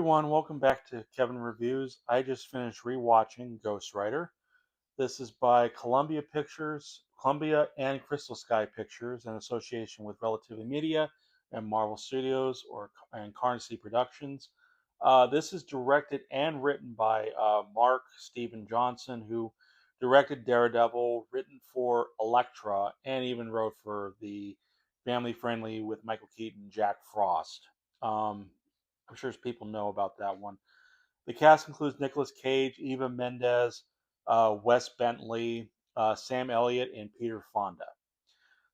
everyone, welcome back to Kevin Reviews. I just finished rewatching Ghost Rider. This is by Columbia and Crystal Sky Pictures in association with Relativity Media and Marvel Studios and Canarsie Productions. This is directed and written by Mark Steven Johnson, who directed Daredevil, written for Elektra, and even wrote for the family friendly with Michael Keaton, Jack Frost. Um, I'm sure people know about that one. The cast includes Nicolas Cage, Eva Mendez, Wes Bentley, Sam Elliott, and Peter Fonda.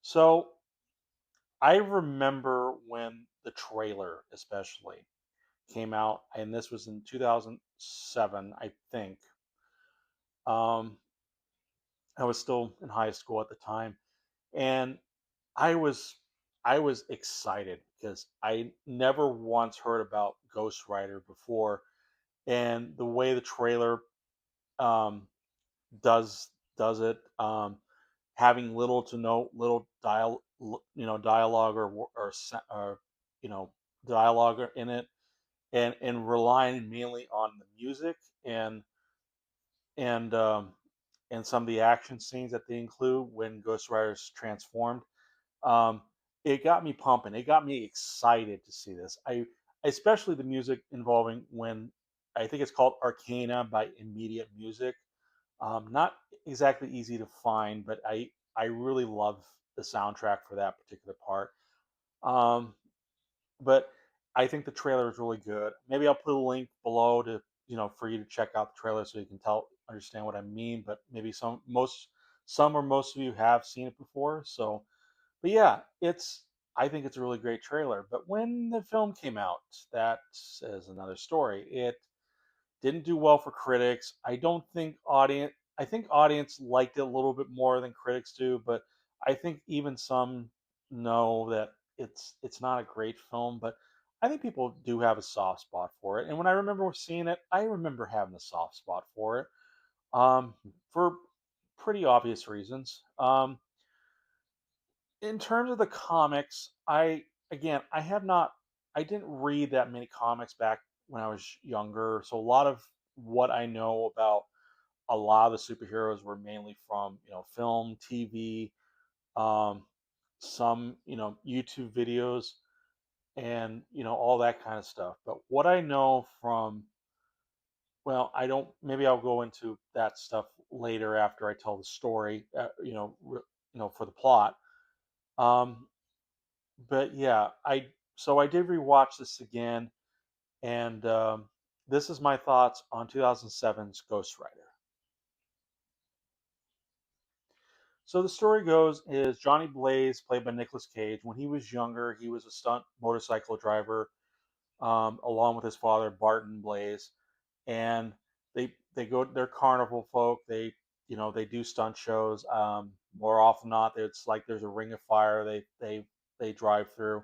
So I remember when the trailer, especially, came out, and this was in 2007, I think. Um, I was still in high school at the time, and I was I was excited because I never once heard about Ghost Rider before, and the way the trailer um, does it, having little to no little dialogue or you know dialogue in it, and relying mainly on the music and um, and some of the action scenes that they include when Ghost Rider's transformed. Um, it got me pumping. It got me excited to see this. I especially the music involving when I think it's called Arcana by Immediate Music. Not exactly easy to find, but I really love the soundtrack for that particular part. Um, but I think the trailer is really good. Maybe I'll put a link below to for you to check out the trailer so you can understand what I mean. But maybe some or most of you have seen it before. So, but yeah, it's I think it's a really great trailer. But when the film came out, that is another story. It didn't do well for critics. I think audience liked it a little bit more than critics do, but I think even some know that it's not a great film, but I think people do have a soft spot for it. And when I remember seeing it, I remember having a soft spot for it. For pretty obvious reasons. In terms of the comics, I have not I didn't read that many comics back when I was younger, so a lot of what I know about a lot of the superheroes were mainly from film, TV, um, some YouTube videos, and all that kind of stuff. But what I know from well, I don't. Maybe I'll go into that stuff later after I tell the story. For the plot. Um, but yeah, I did rewatch this again, and this is my thoughts on 2007's Ghost Rider. So the story goes is Johnny Blaze, played by Nicolas Cage, when he was younger, he was a stunt motorcycle driver, along with his father Barton Blaze, and they go. They're carnival folk. They do stunt shows. More often than not, it's like there's a ring of fire. They drive through.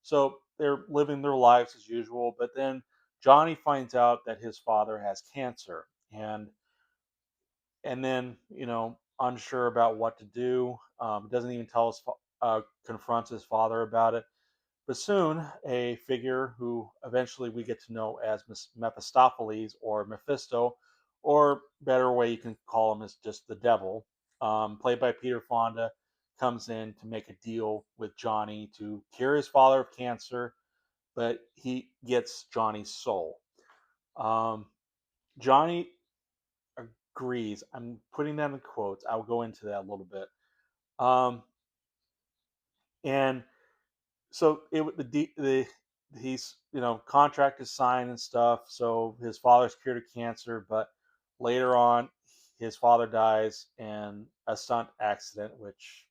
So they're living their lives as usual. But then Johnny finds out that his father has cancer, and then unsure about what to do. Doesn't even confronts his father about it. But soon, a figure who eventually we get to know as Mephistopheles or Mephisto, or better way you can call him is just the devil, played by Peter Fonda, comes in to make a deal with Johnny to cure his father of cancer, but he gets Johnny's soul. Um, Johnny agrees. I'm putting that in quotes. I'll go into that a little bit. Um, and so the he's contract is signed and stuff. So his father's cured of cancer, but later on, his father dies in a stunt accident, which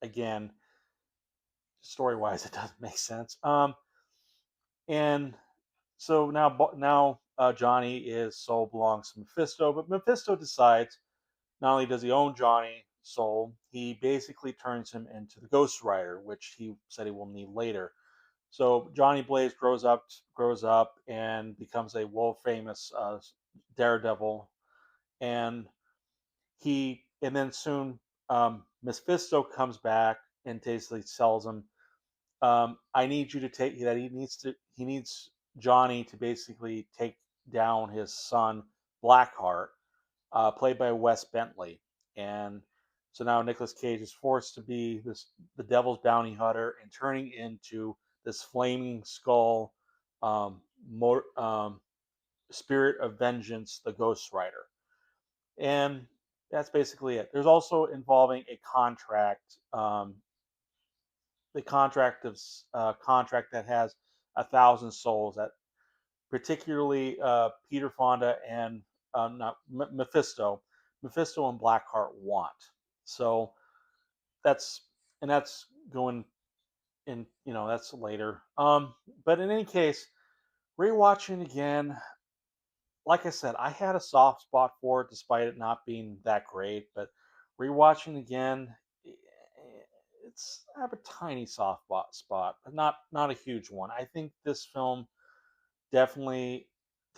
again, story wise, it doesn't make sense. And so now Johnny is soul belongs to Mephisto, but Mephisto decides not only does he own Johnny soul, he basically turns him into the Ghost Rider, which he said he will need later. So Johnny Blaze grows up and becomes a world famous daredevil, and and then soon Mephisto comes back and basically tells him, "I need you to take that he needs Johnny to basically take down his son Blackheart, played by Wes Bentley. And so now Nicolas Cage is forced to be the devil's bounty hunter and turning into this flaming skull, um, mo- um, spirit of vengeance, the Ghost Rider. And that's basically it. There's also involving a contract, the contract that has 1,000 souls that particularly Peter Fonda and not Mephisto and Blackheart want. So that's that's going in. That's later. But in any case, rewatching again, like I said, I had a soft spot for it despite it not being that great. But rewatching again, I have a tiny soft spot, but not a huge one. I think this film definitely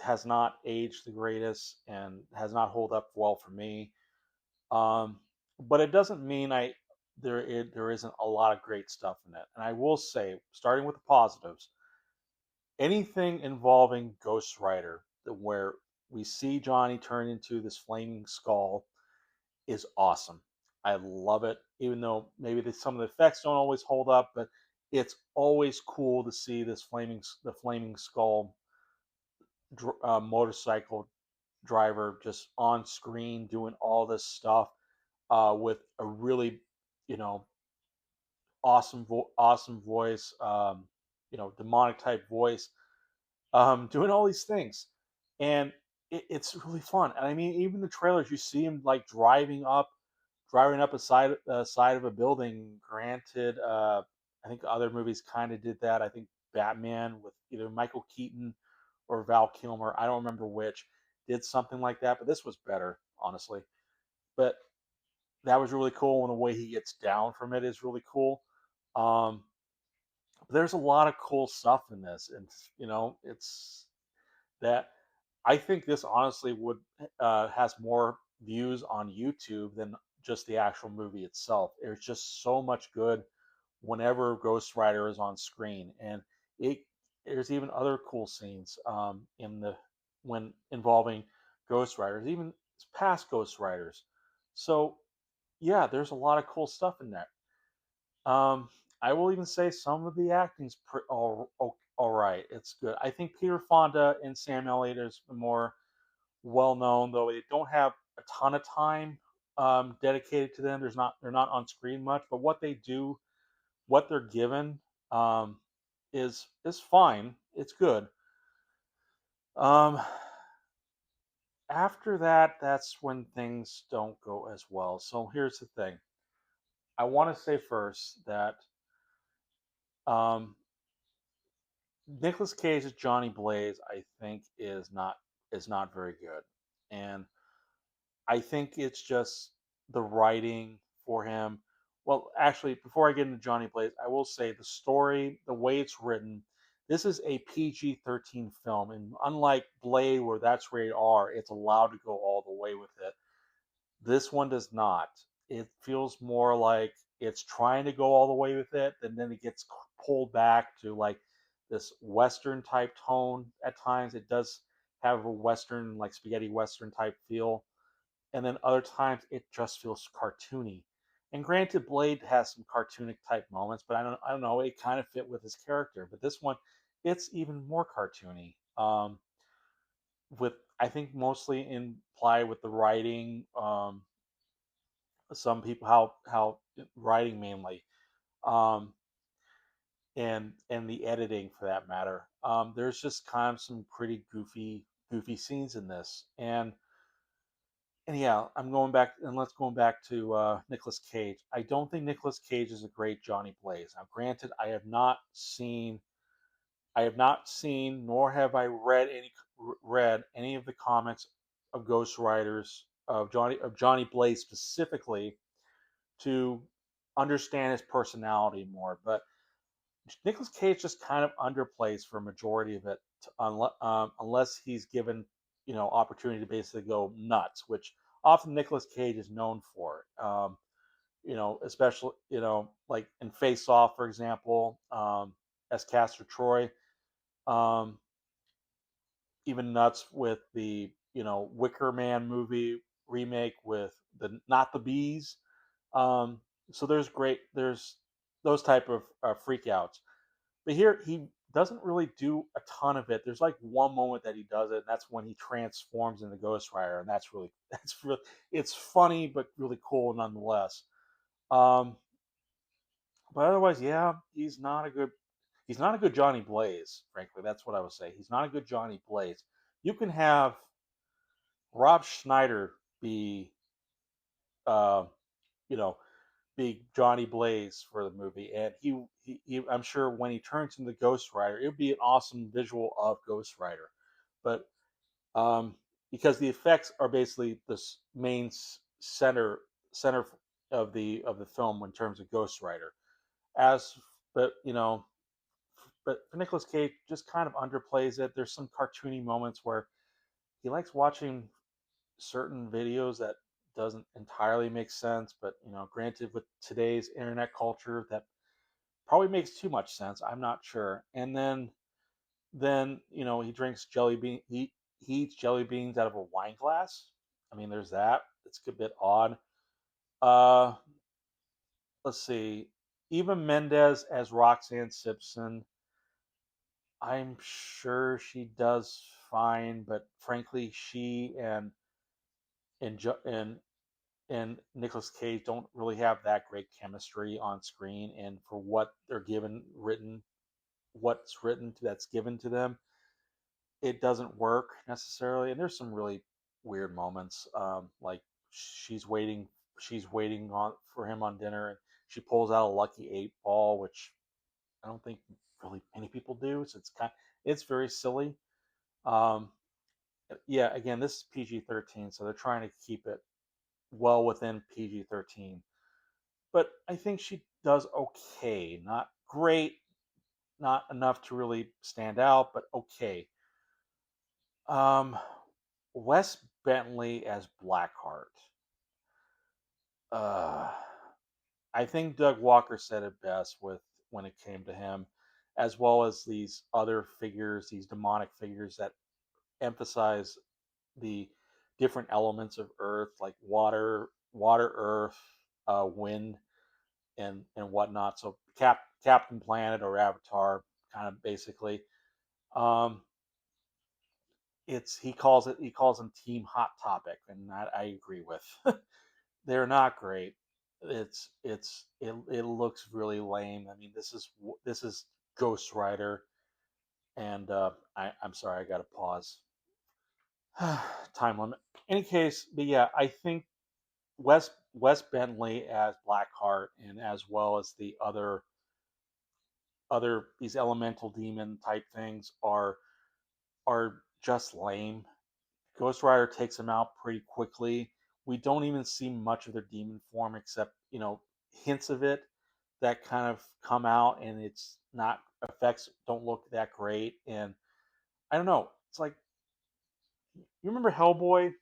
has not aged the greatest and has not held up well for me. Um, but it doesn't mean there isn't a lot of great stuff in it. And I will say, starting with the positives, anything involving Ghost Rider, where we see Johnny turn into this flaming skull, is awesome. I love it, even though maybe some of the effects don't always hold up, but it's always cool to see the flaming skull motorcycle driver just on screen doing all this stuff with a really, you know, awesome voice, demonic type voice, doing all these things, and it's really fun. And I mean, even the trailers, you see him like driving up a side of a building. Granted, I think other movies kind of did that. I think Batman with either Michael Keaton or Val Kilmer, I don't remember which, did something like that. But this was better, honestly. But that was really cool, and the way he gets down from it is really cool. Um, there's a lot of cool stuff in this, and it's that I think this honestly would has more views on YouTube than just the actual movie itself. There's just so much good whenever Ghost Rider is on screen, and it there's even other cool scenes in the when involving Ghost Riders, even past Ghost Riders. So yeah, there's a lot of cool stuff in there. Um, I will even say some of the acting's all right. It's good. I think Peter Fonda and Sam Elliott is more well known, though they don't have a ton of time dedicated to them. They're not on screen much, but what they do, what they're given, um, is fine. It's good. Um, After that, that's when things don't go as well. So here's the thing. I want to say first that um, Nicolas Cage's Johnny Blaze, I think, is not very good, and I think it's just the writing for him. Well, actually, before I get into Johnny Blaze, I will say the story, the way it's written, this is a PG-13 film, and unlike Blade, where that's rated R, it's allowed to go all the way with it. This one does not. It feels more like it's trying to go all the way with it, and then it gets pulled back to like this Western type tone at times. It does have a Western, like spaghetti Western type feel, and then other times it just feels cartoony. And granted, Blade has some cartoonic type moments, but I don't know, it kind of fit with his character. But this one, it's even more cartoony. With I think mostly implied with the writing. Some people how writing mainly, um, and the editing for that matter. There's just kind of some pretty goofy scenes in this, and yeah, I'm going back and let's go back to Nicolas Cage. I don't think Nicolas Cage is a great Johnny Blaze. Now, granted, I have not seen, nor have I read any of the comics of Ghost Riders of Johnny Blaze specifically to understand his personality more. But Nicolas Cage just kind of underplays for a majority of it, unless he's given opportunity to basically go nuts, which often Nicolas Cage is known for. Especially like in Face Off, for example, as Castor Troy. Um, even nuts with the Wicker Man movie remake with the not the bees. Um, so there's those type of freak outs. But here he doesn't really do a ton of it. There's like one moment that he does it, and that's when he transforms into Ghost Rider, and that's really that's really it's funny but really cool nonetheless. Um, but otherwise, yeah, he's not a good Johnny Blaze. Frankly, that's what I would say. He's not a good Johnny Blaze. You can have Rob Schneider be uh, you know be Johnny Blaze for the movie, and I'm sure when he turns into Ghost Rider, it would be an awesome visual of Ghost Rider. But um, because the effects are basically the main center of the film in terms of Ghost Rider. As but but Nicolas Cage just kind of underplays it. There's some cartoony moments where he likes watching certain videos that doesn't entirely make sense, but granted, with today's internet culture, that probably makes too much sense. I'm not sure. And then he drinks jelly bean. He eats jelly beans out of a wine glass. I mean, there's that. It's a bit odd. Uh, let's see. Eva Mendez as Roxanne Simpson. I'm sure she does fine, but frankly, she and Jo- and Nicolas Cage don't really have that great chemistry on screen, and for what they're given written, what's written that's given to them, it doesn't work necessarily. And there's some really weird moments, like she's waiting, she's waiting on for him on dinner, and she pulls out a lucky 8 ball, which I don't think really many people do. So it's very silly. Um, yeah, again, this is PG-13, so they're trying to keep it well within PG-13. But I think she does okay. Not great, not enough to really stand out, but okay. Um, Wes Bentley as Blackheart. Uh, I think Doug Walker said it best with when it came to him, as well as these other figures, these demonic figures that emphasize the different elements of Earth, like Earth, wind, and whatnot. So Captain Planet or Avatar, kind of basically. Um, he calls them Team Hot Topic, and that I agree with. They're not great. It looks really lame. I mean, this is Ghost Rider, and I'm sorry, I got to pause. Time limit. Any case, but yeah, I think Wes Bentley as Blackheart, and as well as the other these elemental demon type things are just lame. Ghost Rider takes them out pretty quickly. We don't even see much of their demon form except hints of it that kind of come out, and it's not effects don't look that great. And I don't know. It's like you remember Hellboy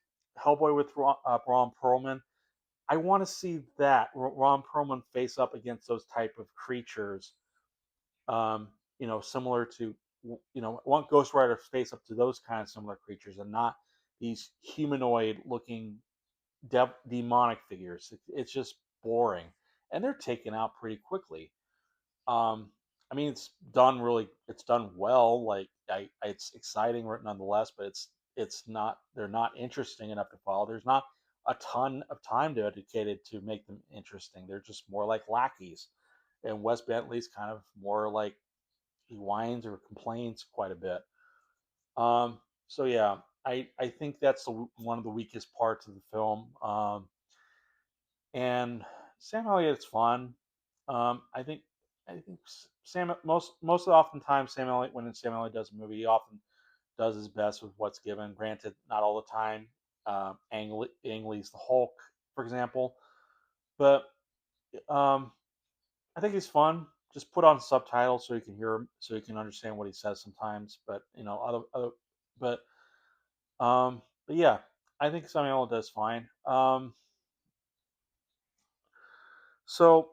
with Ron Perlman. I want to see that Ron Perlman face up against those type of creatures, similar to, I want Ghost Rider face up to those kind of similar creatures and not these humanoid looking demonic figures. It's just boring, and they're taken out pretty quickly. Um, I mean, it's done well. Like it's exciting nonetheless, but it's not. They're not interesting enough to follow. There's not a ton of time dedicated to make them interesting. They're just more like lackeys, and Wes Bentley's kind of more like he whines or complains quite a bit. So yeah, I think that's one of the weakest parts of the film. And Sam Elliott's fun. I think Sam most oftentimes Sam Elliott when Sam Elliott does a movie, he often does his best with what's given. Granted, not all the time. Ang Lee's the Hulk, for example, but um, I think he's fun. Just put on subtitles so you can hear him, so you can understand what he says sometimes. But but but yeah, I think Samuel does fine. So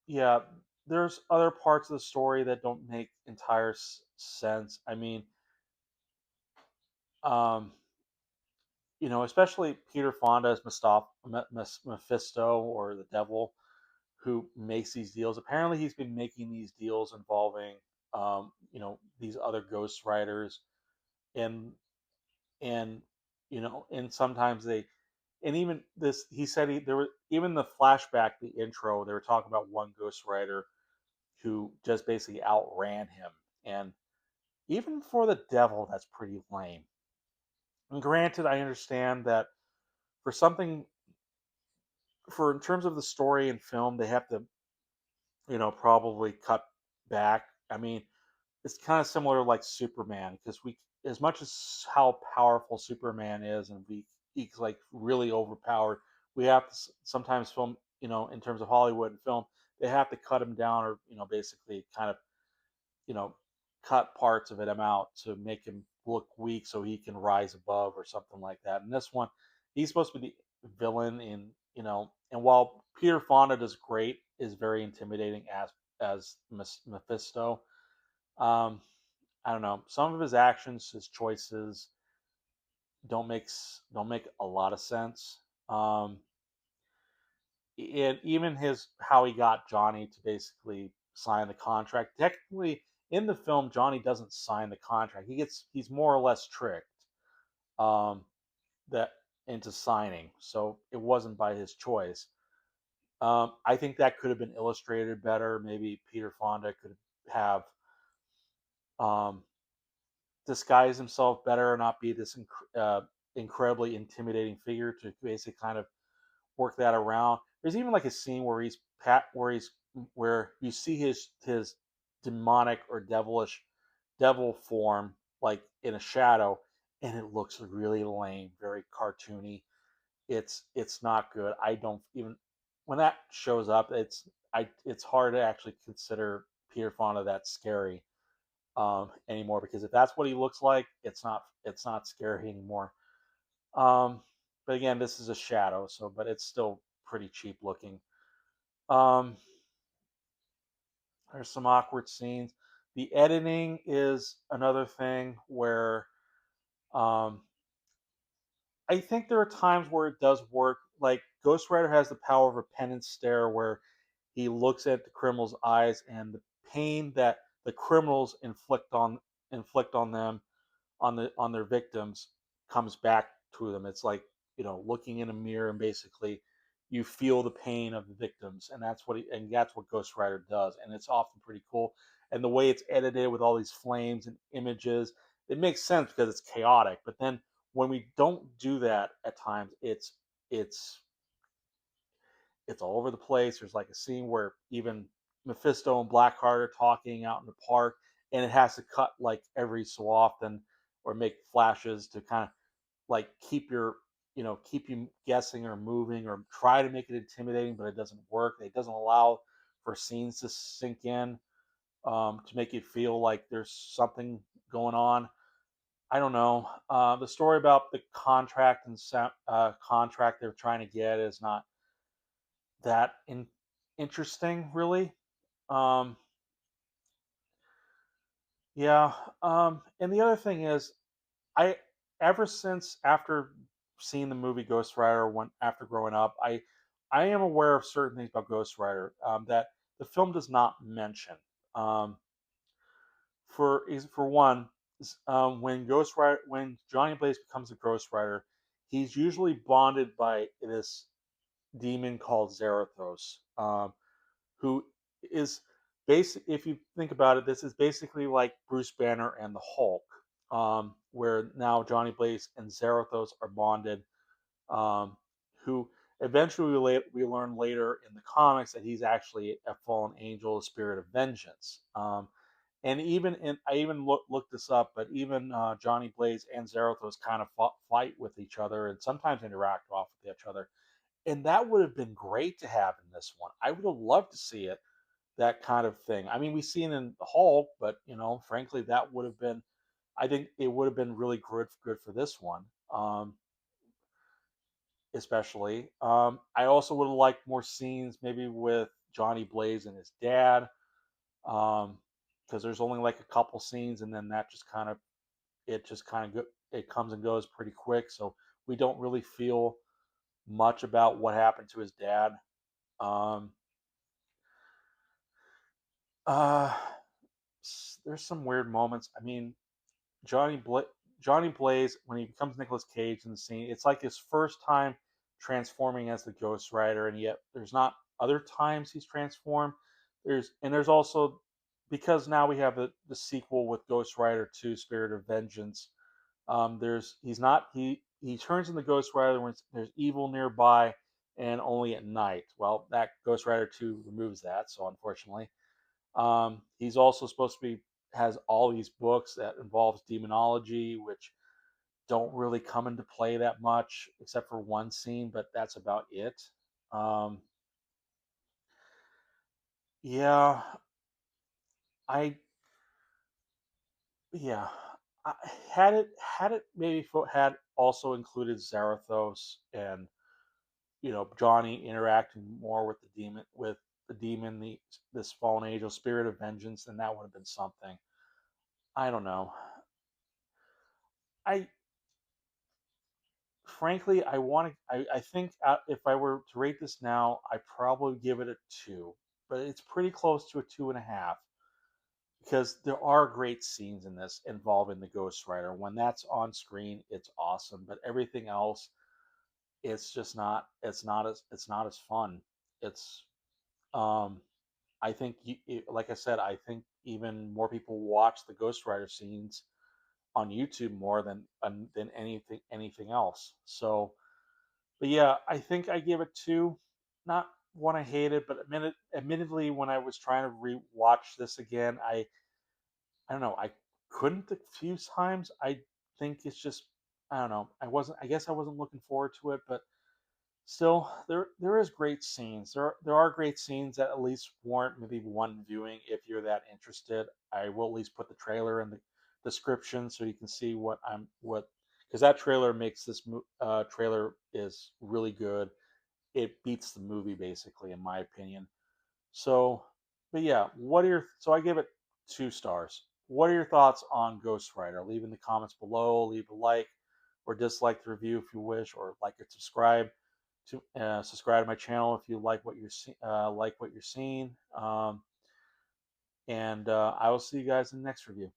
yeah, there's other parts of the story that don't make entire sense. I mean, um, especially Peter Fonda as Mephisto or the devil who makes these deals. Apparently, he's been making these deals involving, these other ghost writers, and and and sometimes they, and even this, he said there were even the flashback, the intro, they were talking about one ghost writer who just basically outran him, and even for the devil, that's pretty lame. And granted, I understand that for something, for in terms of the story and film, they have to, probably cut back. I mean, it's kind of similar like Superman, because we, as much as how powerful Superman is, and he's like really overpowered, we have to sometimes film, in terms of Hollywood and film, they have to cut him down, or basically kind of, you know, cut parts of him out to make him look weak so he can rise above or something like that. And this one, he's supposed to be the villain in, and while Peter Fonda does great, is very intimidating as Mephisto. Um, I don't know. Some of his actions, his choices don't make a lot of sense. Um, and even his how he got Johnny to basically sign the contract. Technically, in the film, Johnny doesn't sign the contract. He's more or less tricked, um, that into signing. So it wasn't by his choice. I think that could have been illustrated better. Maybe Peter Fonda could have, um, disguised himself better, and not be this incredibly intimidating figure, to basically kind of work that around. There's even like a scene where where you see his demonic or devil form like in a shadow, and it looks really lame, very cartoony. It's not good. I don't even, when that shows up, it's hard to actually consider Peter Fonda that scary, anymore, because if that's what he looks like, it's not scary anymore. Um, but again, this is a shadow, so but it's still pretty cheap looking. Um, there's some awkward scenes. The editing is another thing where, um, I think there are times where it does work. Like Ghost Rider has the power of a penance stare, where he looks at the criminal's eyes, and the pain that the criminals inflict on them, on their victims, comes back to them. It's like, looking in a mirror, and basically you feel the pain of the victims, and that's what Ghost Rider does, and it's often pretty cool. And the way it's edited with all these flames and images, it makes sense because it's chaotic. But then when we don't do that at times, it's it's all over the place. There's like a scene where even Mephisto and Blackheart are talking out in the park, and it has to cut like every so often, or make flashes to kind of like keep you guessing or moving, or try to make it intimidating, but it doesn't work. It doesn't allow for scenes to sink in, to make you feel like there's something going on. I don't know. The story about the contract they're trying to get is not that interesting, really. Um, yeah. And the other thing is, I ever since after seeing the movie Ghost Rider, after growing up, I am aware of certain things about Ghost Rider, that the film does not mention. Um, for one, when Johnny Blaze becomes a Ghost Rider, he's usually bonded by this demon called Zarathos, who is basic. If you think about it, this is basically like Bruce Banner and the Hulk, where now Johnny Blaze and Zarathos are bonded. Um, who eventually we learn later in the comics that he's actually a fallen angel, a spirit of vengeance. And I even looked this up, but even Johnny Blaze and Zarathos kind of fight with each other, and sometimes interact off with each other. And that would have been great to have in this one. I would have loved to see it, that kind of thing. I mean, we've seen in Hulk, but frankly, that would have been. I think it would have been really good for this one, especially. I also would have liked more scenes, maybe with Johnny Blaze and his dad, because there's only like a couple scenes, and then that just kind of it comes and goes pretty quick, so we don't really feel much about what happened to his dad. Um, uh, there's some weird moments. I mean, Johnny Bla- Johnny Blaze, when he becomes Nicolas Cage in the scene, it's like his first time transforming as the Ghost Rider, and yet there's not other times he's transformed. There's also, because now we have the sequel with Ghost Rider 2: Spirit of Vengeance. There's he's not he turns into Ghost Rider when there's evil nearby and only at night. Well, that Ghost Rider 2 removes that, so unfortunately. He's also supposed to be has all these books that involves demonology, which don't really come into play that much, except for one scene, but that's about it. Um, yeah, I yeah, I, had it maybe had also included Zarathos and Johnny interacting more with the demon, this fallen angel, spirit of vengeance, then that would have been something. I don't know. I frankly, I think if I were to rate this now, I probably give it a two, but it's pretty close to a 2.5 because there are great scenes in this involving the Ghost Rider. When that's on screen, it's awesome, but everything else, it's just not. It's not as fun. It's um, I think, like I said, I think even more people watch the Ghost Rider scenes on YouTube more than anything else. So, but yeah, I think I give it two. Not one I hated, but admittedly, when I was trying to rewatch this again, I don't know, I couldn't a few times. I think it's just I don't know. I guess I wasn't looking forward to it, but still, there is great scenes. There are great scenes that at least warrant maybe one viewing if you're that interested. I will at least put the trailer in the description so you can see what because that trailer makes trailer is really good. It beats the movie basically, in my opinion. So, but yeah, so I give it 2 stars. What are your thoughts on Ghost Rider? Leave in the comments below. Leave a like or dislike the review if you wish, or like or subscribe to my channel if you like what you're seeing. And I will see you guys in the next review.